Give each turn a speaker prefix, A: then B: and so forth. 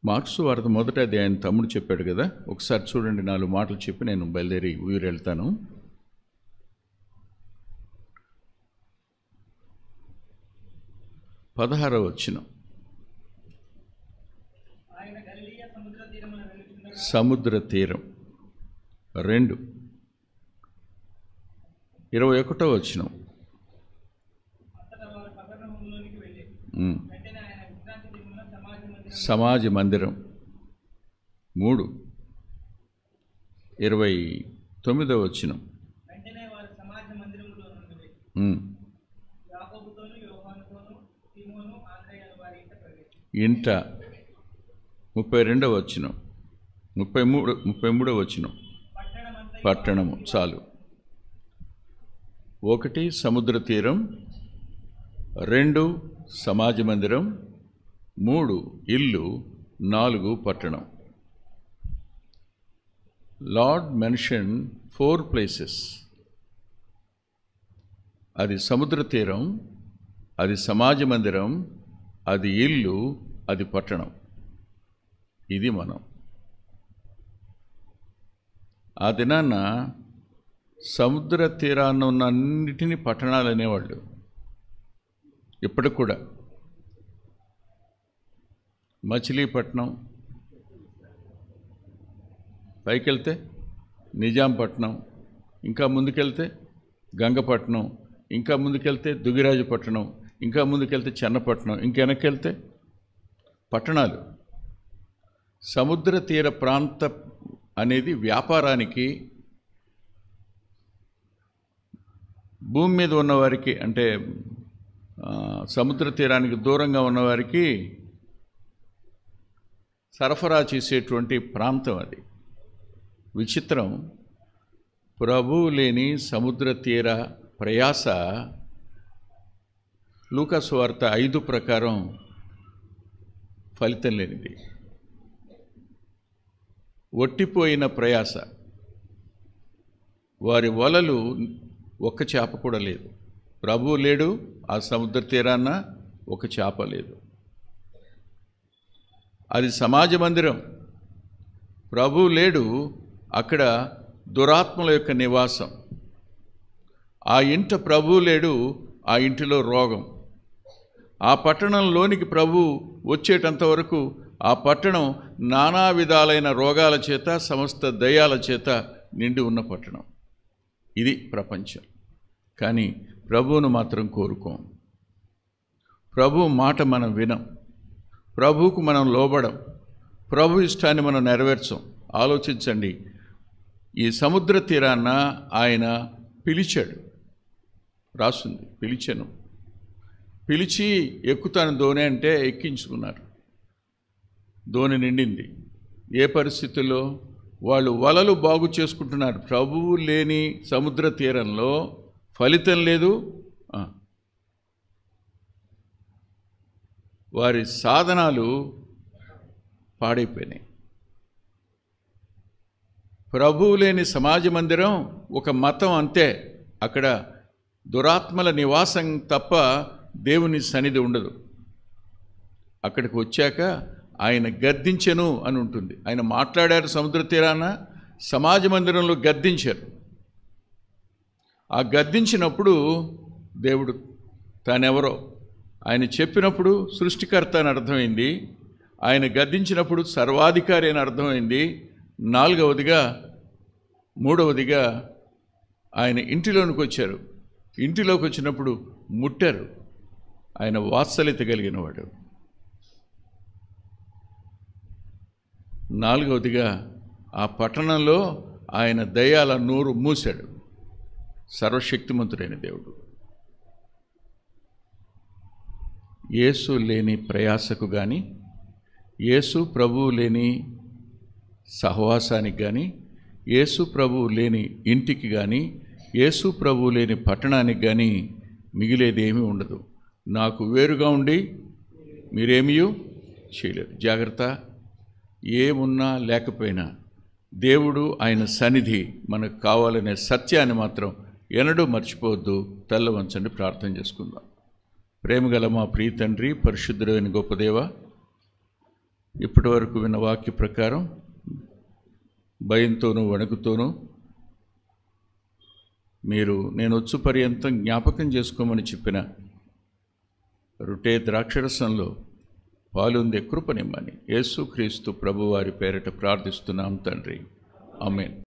A: Marks వార్త మొదట అధ్యాయం తమ్ముడు చెప్పాడు కదా, ఒకసారి చూడండి. 4 మాటలు చెప్పి నేను బయలుదేరి ఊరు వెళ్తాను. పదహారవ వచనం. సముద్ర తీరం. 2 21వ వచనం. సమాజ మందిరం. 3 29వ వచనం. ఇంట. 32వ వచనం. 33వ వచనం. పట్టణము. చాలు. 1 సముద్ర తీరం, 2 సమాజ మందిరం, 3 ఇల్లు, 4 పట్టణం. Lord mention 4 places. అది సముద్ర తీరం, అది సమాజ మందిరం, అది ఇల్లు, అది పట్టణం. ఇది మనం. ఆ దినాన్న సముద్ర తీరాన్ని ఉన్న అన్నిటినీ పట్టణాలు అనేవాళ్ళు. ఇప్పటికి కూడా మచిలీపట్నం, పైకెళ్తే నిజాంపట్నం, ఇంకా ముందుకెళ్తే గంగపట్నం, ఇంకా ముందుకెళ్తే దుగిరాజుపట్నం, ఇంకా ముందుకెళ్తే చెన్నపట్నం, ఇంకా వెనక్కెళ్తే పట్టణాలు. సముద్ర తీర ప్రాంత అనేది వ్యాపారానికి, భూమి మీద ఉన్నవారికి, అంటే సముద్ర తీరానికి దూరంగా ఉన్నవారికి సరఫరా చేసేటువంటి ప్రాంతం అది. విచిత్రం, ప్రభువు లేని సముద్ర తీర ప్రయాస లూకాసు వార్త 5 ప్రకారం ఫలితం లేనిది, ఒట్టిపోయిన ప్రయాస. వారి వలలు ఒక్క చేప కూడా లేదు. ప్రభువు లేడు, ఆ సముద్ర తీరాన ఒక చేప లేదు. అది సమాజ మందిరం. ప్రభువు లేడు, అక్కడ దురాత్మల యొక్క నివాసం. ఆ ఇంట ప్రభువు లేడు, ఆ ఇంటిలో రోగం. ఆ పట్టణంలోనికి ప్రభు వచ్చేటంత వరకు ఆ పట్టణం నానా విధాలైన రోగాల చేత, సమస్త దయ్యాల చేత నిండి ఉన్న పట్టణం. ఇది ప్రపంచం. కానీ ప్రభువును మాత్రం కోరుకోం. ప్రభు మాట మనం వినం, ప్రభువుకు మనం లోబడం, ప్రభు ఇష్టాన్ని మనం నెరవేర్చం. ఆలోచించండి, ఈ సముద్ర తీరాన్న ఆయన పిలిచాడు, రాస్తుంది, పిలిచాను. పిలిచి ఎక్కుతాను దోణి అంటే ఎక్కించుకున్నారు. దోణి నిండింది. ఏ పరిస్థితుల్లో? వాళ్ళు వలలు బాగు చేసుకుంటున్నారు. ప్రభువు లేని సముద్ర తీరంలో ఫలితం లేదు. వారి సాధనాలు పాడైపోయినాయి. ప్రభువు లేని సమాజ మందిరం ఒక మతం అంతే. అక్కడ దురాత్మల నివాసం తప్ప దేవుని సన్నిధి ఉండదు. అక్కడికి వచ్చాక ఆయన గద్దించెను అని ఉంటుంది. ఆయన మాట్లాడారు సముద్ర తీరాన, సమాజ మందిరంలో గద్దించారు. ఆ గద్దించినప్పుడు దేవుడు తానెవరో ఆయన చెప్పినప్పుడు సృష్టికర్త అని అర్థమైంది. ఆయన గద్దించినప్పుడు సర్వాధికారి అని అర్థమైంది. 3వదిగా ఆయన ఇంటిలోనికి వచ్చారు. ఇంటిలోకి వచ్చినప్పుడు ముట్టారు. ఆయన వాత్సల్యత కలిగిన వాడు. 4వదిగా ఆ పట్టణంలో ఆయన దయ్యాల నోరు మూశాడు. సర్వశక్తిమంతుడైన దేవుడు. యేసు లేని ప్రయాసకు కానీ, యేసు ప్రభువు లేని సహవాసానికి కానీ, యేసు ప్రభువు లేని ఇంటికి కానీ, యేసు ప్రభువు లేని పట్టణానికి కానీ మిగిలేది ఏమీ ఉండదు. నాకు వేరుగా ఉండి మీరేమీ చేయలేరు. జాగ్రత్త. ఏమున్నా లేకపోయినా దేవుడు, ఆయన సన్నిధి మనకు కావాలనే సత్యాన్ని మాత్రం ఎన్నడూ మర్చిపోవద్దు. తల్ల వంచండి, ప్రార్థన చేసుకుందాం. ప్రేమగల మా ప్రియ తండ్రి, పరిశుద్ధుడైన గొప్ప దేవ, ఇప్పటి వరకు విన్న వాక్య ప్రకారం భయంతోనూ వణుకుతోనూ మీరు నేను వచ్చు పర్యంతం జ్ఞాపకం చేసుకోమని చెప్పిన రొట్టె ద్రాక్షరసంలో పాలుందే కృపనిమ్మని యేసుక్రీస్తు ప్రభువారి పేరిట ప్రార్థిస్తున్నాం తండ్రి. ఆమేన్.